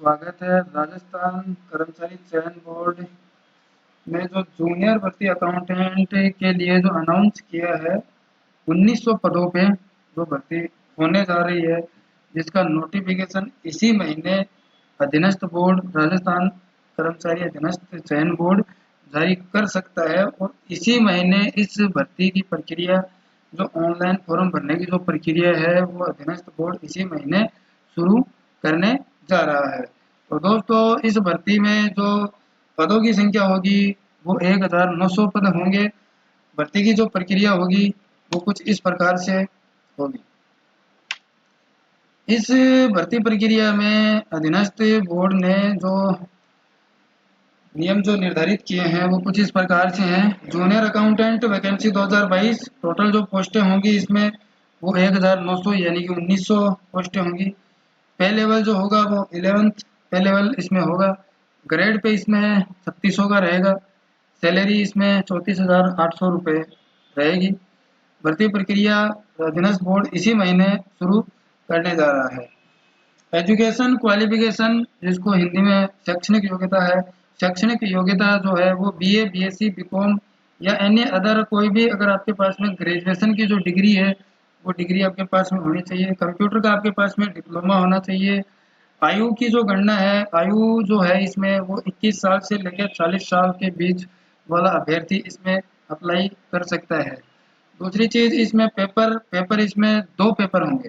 स्वागत है। राजस्थान कर्मचारी चयन बोर्ड में जो जूनियर भर्ती अकाउंटेंट के लिए जो अनाउंस किया है 1900 पदों पे जो भर्ती होने जा रही है, जिसका नोटिफिकेशन इसी महीने अधीनस्थ बोर्ड राजस्थान कर्मचारी अधीनस्थ चयन बोर्ड जारी कर सकता है। और इसी महीने इस भर्ती की प्रक्रिया जो ऑनलाइन फॉर्म भरने की जो प्रक्रिया है वो अधीनस्थ बोर्ड इसी महीने शुरू करने जा रहा है। तो दोस्तों, इस भर्ती में जो पदों की संख्या होगी वो 1900 पद होंगे। भर्ती की जो प्रक्रिया होगी वो कुछ इस प्रकार से होगी। इस भर्ती प्रक्रिया में अधीनस्थ बोर्ड ने जो नियम जो निर्धारित किए हैं वो कुछ इस प्रकार से हैं। जूनियर अकाउंटेंट वैकेंसी 2022 टोटल जो पोस्टें होंगी इसमें वो 1900 यानी कि 1900 पोस्टें होंगी। पे लेवल जो होगा वो 11th पे लेवल इसमें होगा। ग्रेड पे इसमें 3600 का रहेगा। सैलरी इसमें 34,800 रुपये रहेगी। भर्ती प्रक्रिया अधीनस्थ बोर्ड इसी महीने शुरू करने जा रहा है। एजुकेशन क्वालिफिकेशन जिसको हिंदी में शैक्षणिक योग्यता है, शैक्षणिक योग्यता जो है वो बीए, बीएससी, बीकॉम या एनी अदर कोई भी अगर आपके पास में ग्रेजुएशन की जो डिग्री है वो डिग्री आपके पास में होनी चाहिए। कंप्यूटर का आपके पास में डिप्लोमा होना चाहिए। आयु की जो गणना है, आयु जो है इसमें वो 21 साल से लेकर 40 साल के बीच वाला अभ्यर्थी इसमें अप्लाई कर सकता है। दूसरी चीज़ इसमें पेपर इसमें 2 पेपर होंगे।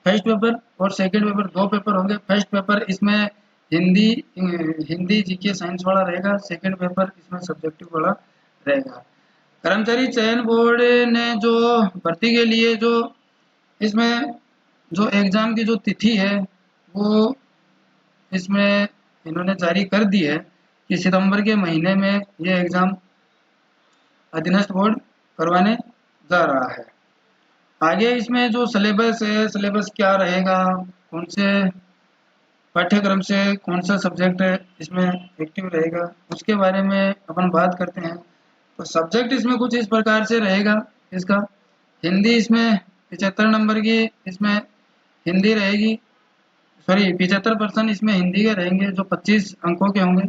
फर्स्ट पेपर और सेकंड पेपर 2 पेपर होंगे। फर्स्ट पेपर इसमें हिंदी हिंदी जीके साइंस वाला रहेगा। सेकंड पेपर इसमें सब्जेक्टिव वाला रहेगा। कर्मचारी चयन बोर्ड ने जो भर्ती के लिए जो इसमें जो एग्ज़ाम की जो तिथि है वो इसमें इन्होंने जारी कर दी है कि सितंबर के महीने में ये एग्ज़ाम अधीनस्थ बोर्ड करवाने जा रहा है। आगे इसमें जो सिलेबस है, सिलेबस क्या रहेगा, कौन से पाठ्यक्रम से कौन सा सब्जेक्ट इसमें एक्टिव रहेगा, उसके बारे में अपन बात करते हैं। तो सब्जेक्ट इसमें कुछ इस प्रकार से रहेगा। इसका हिंदी इसमें 75 नंबर की इसमें हिंदी रहेगी। सॉरी, 75% इसमें हिंदी के रहेंगे जो 25 अंकों के होंगे।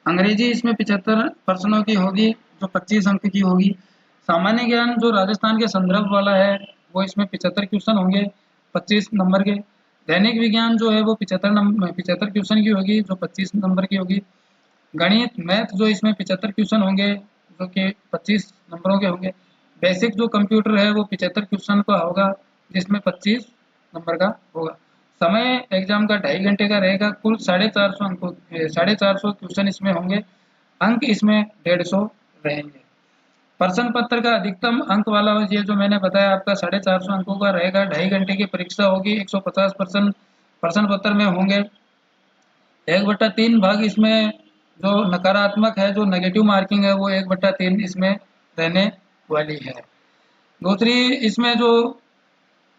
अंग्रेजी इसमें 75 प्रश्नों की होगी जो 25 अंक की होगी। सामान्य ज्ञान जो राजस्थान के संदर्भ वाला है वो इसमें 75 क्वेश्चन होंगे 25 नंबर के। दैनिक विज्ञान जो है वो 75 क्वेश्चन की होगी जो 25 नंबर की होगी। गणित मैथ जो इसमें 75 क्वेश्चन होंगे जो कि 25 नंबरों के होंगे। बेसिक जो कंप्यूटर है वो 75 क्वेश्चन का होगा जिसमें 25 नंबर का होगा। समय एग्जाम का 2.5 घंटे का रहेगा। कुल 450 अंकों 450 क्वेश्चन इसमें होंगे। अंक इसमें 150 रहेंगे। प्रश्न पत्र का अधिकतम अंक वाला ये जो मैंने बताया आपका 450 अंकों का रहेगा। 2.5 घंटे की परीक्षा होगी। 150 प्रश्न पत्र में होंगे। 1/3 भाग इसमें जो नकारात्मक है, जो नेगेटिव मार्किंग है वो 1/3 इसमें रहने वाली है। दूसरी इसमें जो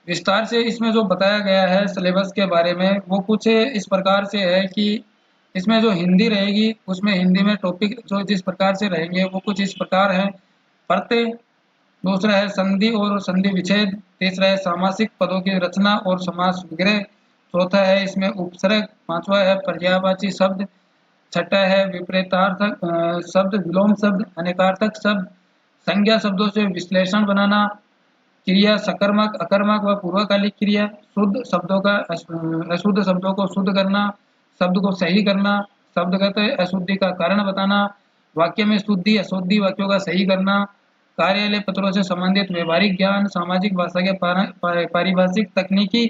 विस्तार से इसमें जो बताया गया है सिलेबस के बारे में वो कुछ इस प्रकार से है कि इसमें जो हिंदी रहेगी उसमें हिंदी में टॉपिक जो जिस प्रकार से रहेंगे वो कुछ इस प्रकार है। प्रत्यय, दूसरा है संधि और संधि विच्छेद, तीसरा है सामासिक पदों की रचना और समास विग्रह, चौथा है इसमें उपसर्ग, पांचवा है पर्यायवाची शब्द, छठा है विपरीतार्थक शब्द, विलोम शब्द, अनेकार्थक शब्द, संज्ञा शब्दों से विश्लेषण बनाना, क्रिया सकर्मक, अकर्मक व पूर्वकालिक क्रिया, शुद्ध शब्दों का अशुद्ध शब्दों को शुद्ध करना, शब्द को सही करना, शब्दगत अशुद्धि का कारण बताना, वाक्य में शुद्धि अशुद्धि वाक्यों का सही करना, कार्यालय पत्रों से संबंधित व्यवहारिक ज्ञान, सामाजिक भाषा के पारिभाषिक तकनीकी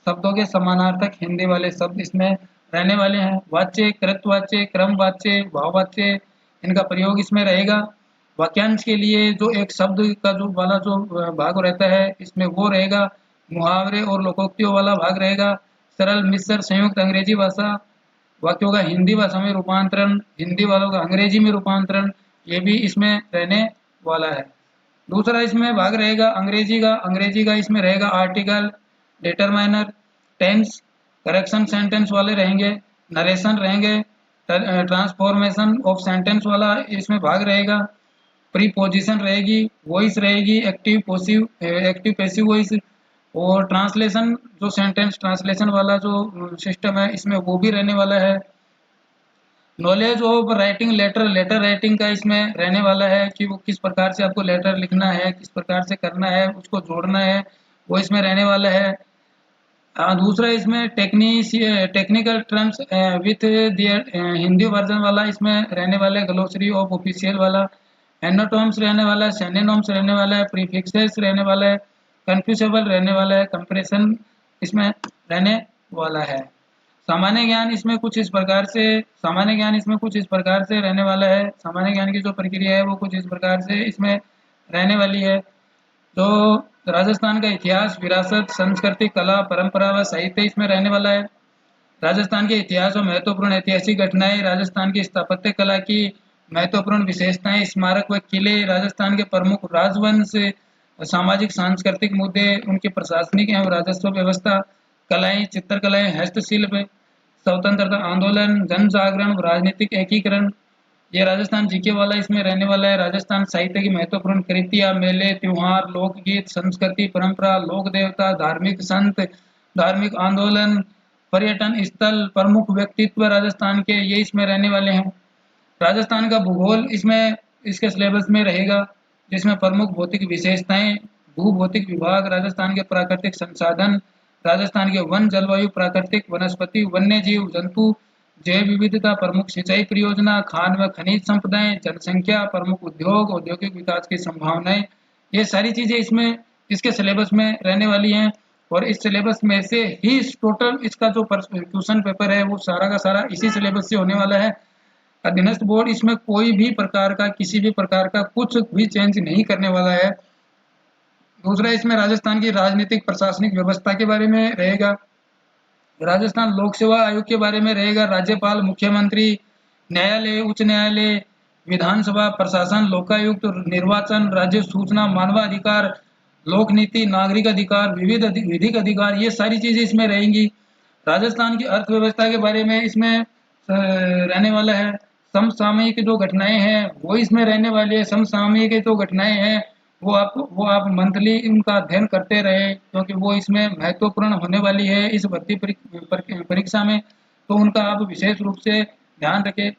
शब्दों के समानार्थक हिंदी वाले शब्द इसमें रहने वाले हैं। वाच्य, कृतवाच्य, क्रमवाच्य, भाववाच्य इनका प्रयोग इसमें रहेगा। वाक्यांश के लिए जो एक शब्द का जो वाला जो भाग रहता है इसमें वो रहेगा। मुहावरे और लोकोक्तियों वाला भाग रहेगा। सरल मिश्र संयुक्त अंग्रेजी भाषा, वाक्यों का हिंदी भाषा में रूपांतरण, हिंदी वालों का अंग्रेजी में रूपांतरण, ये भी इसमें रहने वाला है। दूसरा इसमें भाग रहेगा अंग्रेजी का इसमें रहेगा article, determiner, tense, correction sentence वाले रहेंगे, नरेशन रहेंगे, ट्रांसफॉर्मेशन ऑफ सेंटेंस वाला इसमें भाग रहेगा, प्रीपोजिशन रहेगी, वॉइस रहेगी, एक्टिव पैसिव वॉइस, और ट्रांसलेशन जो सेंटेंस ट्रांसलेशन वाला जो सिस्टम है इसमें वो भी रहने वाला है। Knowledge of writing letter, letter writing का इसमें रहने वाला है कि वो किस प्रकार से आपको लेटर लिखना है, किस प्रकार से करना है, उसको जोड़ना है, वो इसमें रहने वाला है। दूसरा इसमें technical terms with their Hindi version वाला इसमें रहने वाला है, ग्लोसरी ऑफ ऑफिशियल वाला, एनाटोम्स रहने वाला है, सिनोनिम्स रहने वाला है, प्रीफिक्सेस रहने वाला है, कन्फ्यूजेबल रहने वाला है, कंप्रेशन इसमें रहने वाला है। सामान्य ज्ञान इसमें कुछ इस प्रकार से सामान्य ज्ञान इसमें कुछ इस प्रकार से रहने वाला है। सामान्य ज्ञान की जो प्रक्रिया है वो कुछ इस प्रकार से इसमें रहने वाली है। जो राजस्थान का इतिहास, विरासत, संस्कृति, कला, परंपरा व साहित्य इसमें रहने वाला है। राजस्थान के इतिहास और महत्वपूर्ण ऐतिहासिक घटनाएं, राजस्थान की स्थापत्य कला की महत्वपूर्ण विशेषताएं, स्मारक व किले, राजस्थान के प्रमुख राजवंश, सामाजिक सांस्कृतिक मुद्दे, उनकी प्रशासनिक एवं राजस्व व्यवस्था, कलाएं, चित्रकलाएं, हस्तशिल्प, स्वतंत्रता आंदोलन, जन जागरण, राजनीतिक एकीकरण, ये राजस्थान जीके वाला इसमें रहने वाला है। राजस्थान साहित्य की महत्वपूर्ण कृतियां, मेले, त्योहार, लोकगीत, संस्कृति, परंपरा, लोक देवता, धार्मिक संत, धार्मिक आंदोलन, पर्यटन स्थल, प्रमुख व्यक्तित्व राजस्थान के, ये इसमें रहने वाले हैं। राजस्थान का भूगोल इसमें इसके सिलेबस में रहेगा, जिसमें प्रमुख भौतिक विशेषताएं, भूभौतिक विभाग, राजस्थान के प्राकृतिक संसाधन, राजस्थान के वन, जलवायु, प्राकृतिक वनस्पति, वन्य जीव जंतु, जैव विविधता, प्रमुख सिंचाई परियोजना, खान व खनिज संपदाएं, जनसंख्या, प्रमुख उद्योग, औद्योगिक विकास की संभावनाएं, ये सारी चीजें इसमें इसके सिलेबस में रहने वाली हैं। और इस सिलेबस में से ही टोटल इसका जो क्वेश्चन पेपर है वो सारा का सारा इसी सिलेबस से होने वाला है। अधीनस्थ बोर्ड इसमें कोई भी प्रकार का किसी भी प्रकार का कुछ भी चेंज नहीं करने वाला है। दूसरा इसमें राजस्थान की राजनीतिक प्रशासनिक व्यवस्था के बारे में रहेगा, राजस्थान लोक सेवा आयोग के बारे में रहेगा, राज्यपाल, मुख्यमंत्री, न्यायालय, उच्च न्यायालय, विधानसभा, प्रशासन, लोकायुक्त, निर्वाचन, राज्य सूचना, मानवाधिकार, लोक नीति, नागरिक अधिकार, विविध विधिक अधिकार, ये सारी चीजें इसमें रहेंगी। राजस्थान की अर्थव्यवस्था के बारे में इसमें रहने वाला है। समसामयिक जो घटनाएं हैं वो इसमें रहने वाली है। समसामयिक जो घटनाएं हैं वो आप मंथली उनका अध्ययन करते रहे, क्योंकि वो इसमें महत्वपूर्ण होने वाली है इस भर्ती परीक्षा में, तो उनका आप विशेष रूप से ध्यान रखें।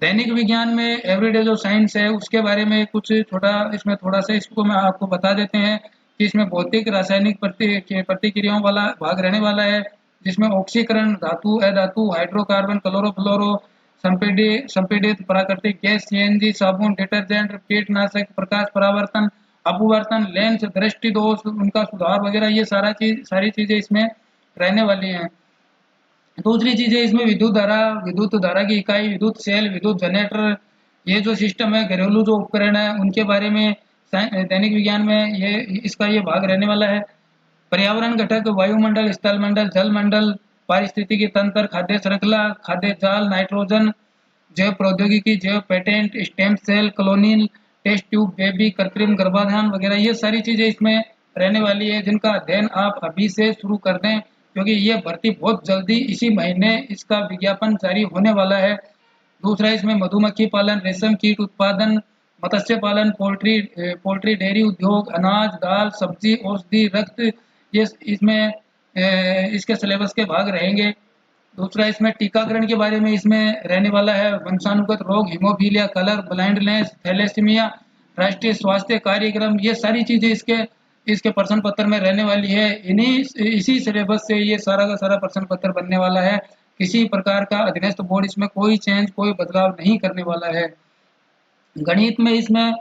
दैनिक विज्ञान में एवरीडे जो साइंस है उसके बारे में कुछ छोटा इसमें थोड़ा सा इसको मैं आपको बता देते हैं कि इसमें भौतिक रासायनिक प्रतिक्रियाओं वाला भाग रहने वाला है, जिसमें ऑक्सीकरण, धातु, अधातु, हाइड्रोकार्बन, क्लोरोफ्लोरो, संपीड़ित प्राकृतिक गैस, सीएनजी, साबुन, डिटर्जेंट, कीटनाशक, प्रकाश परावर्तन, अपवर्तन, लेंस, दृष्टि दोष, उनका सुधार वगैरह, ये सारी चीजें इसमें रहने वाली हैं। दूसरी चीजें इसमें विद्युत धारा की इकाई, विद्युत सेल, विद्युत जनरेटर, ये जो सिस्टम है, घरेलू जो उपकरण है उनके बारे में दैनिक विज्ञान में ये भाग रहने वाला है। पर्यावरण घटक, वायुमंडल, स्थलमंडल, जलमंडल, पारिस्थितिकी तंत्र, खाद्य श्रृंखला, खाद्य जाल, नाइट्रोजन, जैव प्रौद्योगिकी, जैव patent, stem cell, colonial, test tube, baby, कृत्रिम गर्भाधान वगैरह, ये सारी चीजें इसमें रहने वाली है, जिनका अध्ययन आप अभी से शुरू कर दें, क्योंकि ये भर्ती बहुत जल्दी इसी महीने इसका विज्ञापन जारी होने वाला है। दूसरा इसमें मधुमक्खी पालन, रेशम कीट उत्पादन, मत्स्य पालन, पोल्ट्री डेयरी उद्योग, अनाज, दाल, सब्जी, औषधि, रक्त, ये इसमें इसके सिलेबस के भाग रहेंगे। दूसरा इसमें टीकाकरण के बारे में इसमें रहने वाला है, वंशानुगत रोग, हीमोफीलिया, कलर ब्लाइंडनेस, थैलेसीमिया, राष्ट्रीय स्वास्थ्य कार्यक्रम, ये सारी चीजें इसके इसके प्रश्न पत्र में रहने वाली है। इसी सिलेबस से ये सारा का सारा प्रश्न पत्र बनने वाला है। किसी प्रकार का अधीनस्थ बोर्ड इसमें कोई चेंज, कोई बदलाव नहीं करने वाला है। गणित में इसमें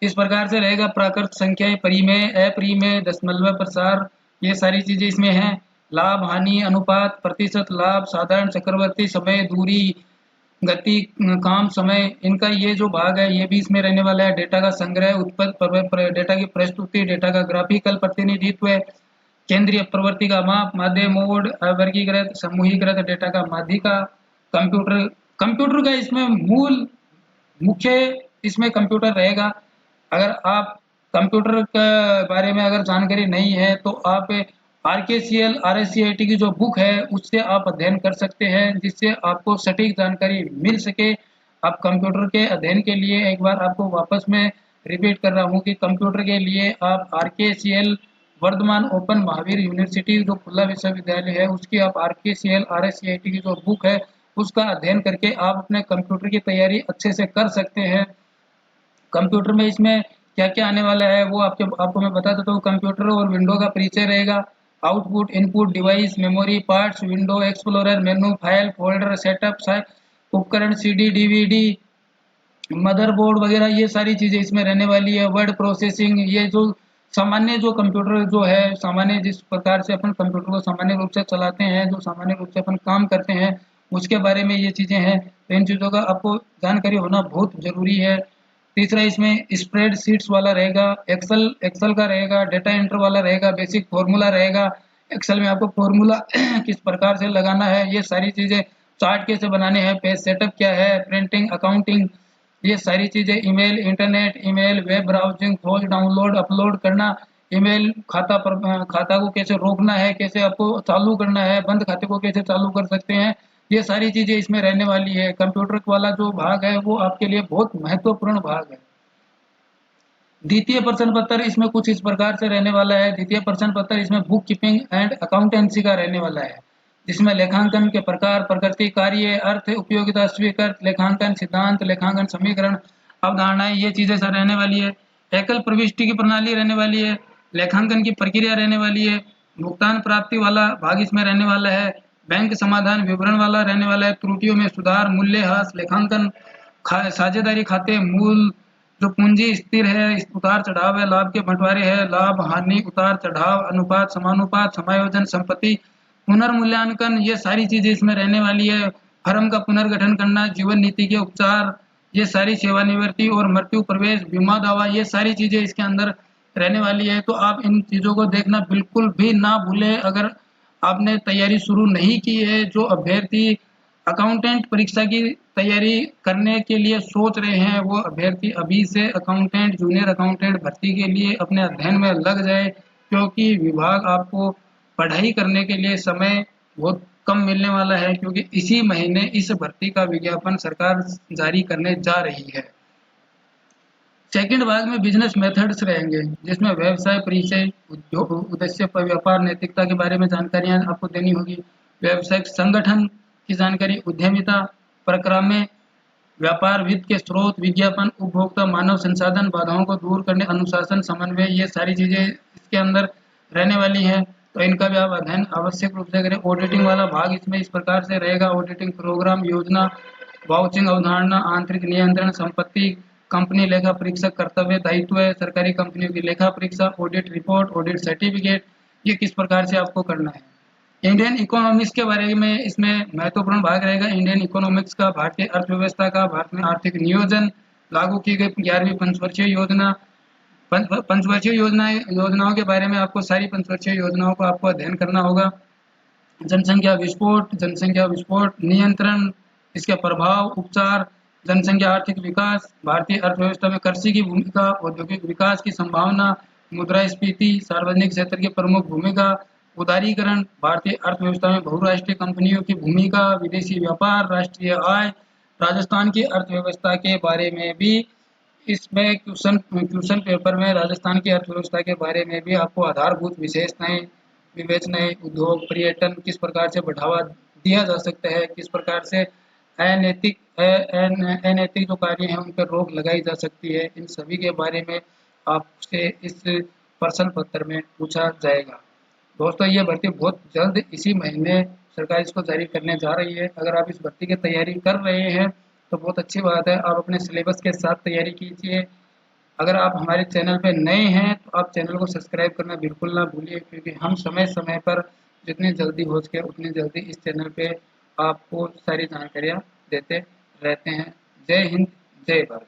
इस प्रकार से रहेगा, प्राकृत संख्याएं, परिमेय, अपरिमेय, दशमलव प्रसार, ये सारी चीजें इसमें हैं। लाभ हानि अनुपात, प्रतिशत लाभ, साधारण, चक्रवर्ती, समय, दूरी, गति, काम, समय, इनका ये जो भाग है ये भी इसमें रहने वाला है। डेटा का संग्रह, उत्पत्ति, डेटा की प्रस्तुति, डेटा का ग्राफिकल प्रतिनिधित्व, केंद्रीय प्रवृत्ति का माप, माध्य मोड, अवर्गीकृत समूहीकृत डेटा का माध्यिका, कंप्यूटर कंप्यूटर का इसमें मुख्य इसमें कंप्यूटर रहेगा। अगर आप कंप्यूटर के बारे में अगर जानकारी नहीं है तो आप आरकेसीएल आरएससीआईटी की जो बुक है उससे आप अध्ययन कर सकते हैं, जिससे आपको सटीक जानकारी मिल सके। आप कंप्यूटर के अध्ययन के लिए एक बार आपको वापस में रिपीट कर रहा हूँ कि कंप्यूटर के लिए आप आरकेसीएल वर्धमान ओपन महावीर यूनिवर्सिटी जो खुला विश्वविद्यालय है उसकी आप RKCL RSCIT की जो बुक है उसका अध्ययन करके आप अपने कंप्यूटर की तैयारी अच्छे से कर सकते हैं। कंप्यूटर में इसमें क्या-क्या आने वाला है वो आपको मैं बता देता हूँ। कंप्यूटर और विंडो का परिचय रहेगा, output, input, device, memory, parts, window explorer, मेनू, फाइल, फोल्डर, सेटअप, उपकरण, CD, DVD, मदरबोर्ड वगैरह ये सारी चीज़ें इसमें रहने वाली है। वर्ड प्रोसेसिंग, ये जो सामान्य जो कंप्यूटर जो है, सामान्य जिस प्रकार से अपन कंप्यूटर को सामान्य रूप से चलाते हैं, जो सामान्य रूप से अपन काम करते हैं, उसके बारे में ये चीज़ें हैं। तो इन चीज़ों का आपको जानकारी होना बहुत ज़रूरी है। तीसरा इसमें स्प्रेडशीट्स वाला रहेगा, एक्सेल एक्सेल का रहेगा, डेटा एंटर वाला रहेगा, बेसिक फार्मूला रहेगा। एक्सेल में आपको फार्मूला किस प्रकार से लगाना है, ये सारी चीज़ें, चार्ट कैसे बनाने हैं, पेज सेटअप क्या है, प्रिंटिंग, अकाउंटिंग, ये सारी चीज़ें, email, internet, email, web browsing, खोज, डाउनलोड, अपलोड करना, ईमेल खाता को कैसे रोकना है, कैसे आपको चालू करना है, बंद खाते को कैसे चालू कर सकते हैं, ये सारी चीज़ें इसमें रहने वाली है। कंप्यूटर वाला जो भाग है वो आपके लिए बहुत महत्वपूर्ण भाग है। द्वितीय प्रश्न पत्र इसमें कुछ इस प्रकार से रहने वाला है। द्वितीय प्रश्न पत्र इसमें बुक कीपिंग एंड अकाउंटेंसी का रहने वाला है, जिसमें लेखांकन के प्रकार, प्रकृति, कार्य, अर्थ, उपयोगिता, स्वीकृत, लेखांकन सिद्धांत, लेखांकन समीकरण, अवधारणाएं, ये चीजें सर रहने वाली है। एकल प्रविष्टि की प्रणाली रहने वाली है, लेखांकन की प्रक्रिया रहने वाली है, भुगतान प्राप्ति वाला भाग इसमें रहने वाला है, बैंक समाधान विवरण वाला रहने वाला है, त्रुटियों में सुधार, मूल्यह्रास, लेखांकन, साझेदारी खाते, मूल जो पूंजी स्थिर है, उतार चढ़ाव है, लाभ के बंटवारे है, लाभ हानि, उतार चढ़ाव, अनुपात, समानुपात, समायोजन, संपत्ति, पुनर्मूल्यांकन, ये सारी चीजें इसमें रहने वाली है। फर्म का पुनर्गठन करना, जीवन नीति के उपचार, ये सारी सेवानिवृत्ति और मृत्यु, प्रवेश, बीमा दावा, ये सारी चीजें इसके अंदर रहने वाली है। तो आप इन चीजों को देखना बिल्कुल भी ना भूले। अगर आपने तैयारी शुरू नहीं की है, जो अभ्यर्थी अकाउंटेंट परीक्षा की तैयारी करने के लिए सोच रहे हैं, वो अभ्यर्थी अभी से अकाउंटेंट, जूनियर अकाउंटेंट भर्ती के लिए अपने अध्ययन में लग जाए, क्योंकि विभाग आपको पढ़ाई करने के लिए समय बहुत कम मिलने वाला है, क्योंकि इसी महीने इस भर्ती का विज्ञापन सरकार जारी करने जा रही है। सेकंड भाग में बिजनेस मेथड्स रहेंगे, जिसमें व्यवसाय परिचय, उद्योग उद्देश्य पर व्यापार, नैतिकता के बारे में जानकारियां आपको देनी होगी, व्यवसायिक संगठन की जानकारी, उद्यमिता, प्रक्रिया, व्यापार, वित्त के स्रोत, विज्ञापन, उपभोक्ता, मानव संसाधन, बाधाओं को दूर करने, अनुशासन, समन्वय, ये सारी चीजें इसके अंदर रहने वाली हैं। तो इनका भी आप अध्ययन आवश्यक रूप से करें। ऑडिटिंग वाला भाग इसमें इस प्रकार से रहेगा, ऑडिटिंग प्रोग्राम, योजना, वाउचिंग, अवधारणा, आंतरिक नियंत्रण, संपत्ति, कंपनी लेखा परीक्षक कर्तव्य, दायित्व है, सरकारी कंपनियों की लेखा परीक्षा, ऑडिट रिपोर्ट, ऑडिट सर्टिफिकेट, ये किस प्रकार से आपको करना है। इंडियन इकोनॉमिक्स के बारे में इसमें महत्वपूर्ण भाग रहेगा। इंडियन इकोनॉमिक्स का, भारतीय अर्थव्यवस्था का, भारत में आर्थिक नियोजन, लागू की गई 11वीं पंचवर्षीय योजना, पंचवर्षीय योजनाओं के बारे में आपको सारी पंचवर्षीय योजनाओं को आपको अध्ययन करना होगा। जनसंख्या विस्फोट नियंत्रण, इसके प्रभाव, उपचार, जनसंख्या आर्थिक विकास, भारतीय अर्थव्यवस्था में कृषि की भूमिका, औद्योगिक विकास की संभावना, मुद्रास्फीति, सार्वजनिक क्षेत्र की प्रमुख भूमिका, उदारीकरण, भारतीय अर्थव्यवस्था में बहुराष्ट्रीय कंपनियों की भूमिका, विदेशी व्यापार, राष्ट्रीय आय, राजस्थान की अर्थव्यवस्था के बारे में भी इसमें क्वेश्चन पेपर में राजस्थान की अर्थव्यवस्था के बारे में भी आपको आधारभूत विशेषताएं, विवेचनाएं, उद्योग, पर्यटन किस प्रकार से बढ़ावा दिया जा सकता है, किस प्रकार से अनैतिक जो कार्य हैं उन पर रोक लगाई जा सकती है, इन सभी के बारे में आपसे इस प्रश्न पत्र में पूछा जाएगा। दोस्तों, ये भर्ती बहुत जल्द इसी महीने सरकार इसको जारी करने जा रही है। अगर आप इस भर्ती की तैयारी कर रहे हैं तो बहुत अच्छी बात है, आप अपने सिलेबस के साथ तैयारी कीजिए। अगर आप हमारे चैनल पे नए हैं तो आप चैनल को सब्सक्राइब करना बिल्कुल ना भूलिए, क्योंकि हम समय समय पर जितनी जल्दी हो सके उतनी जल्दी इस चैनल पे आपको सारी जानकारियाँ देते रहते हैं। जय हिंद, जय भारत।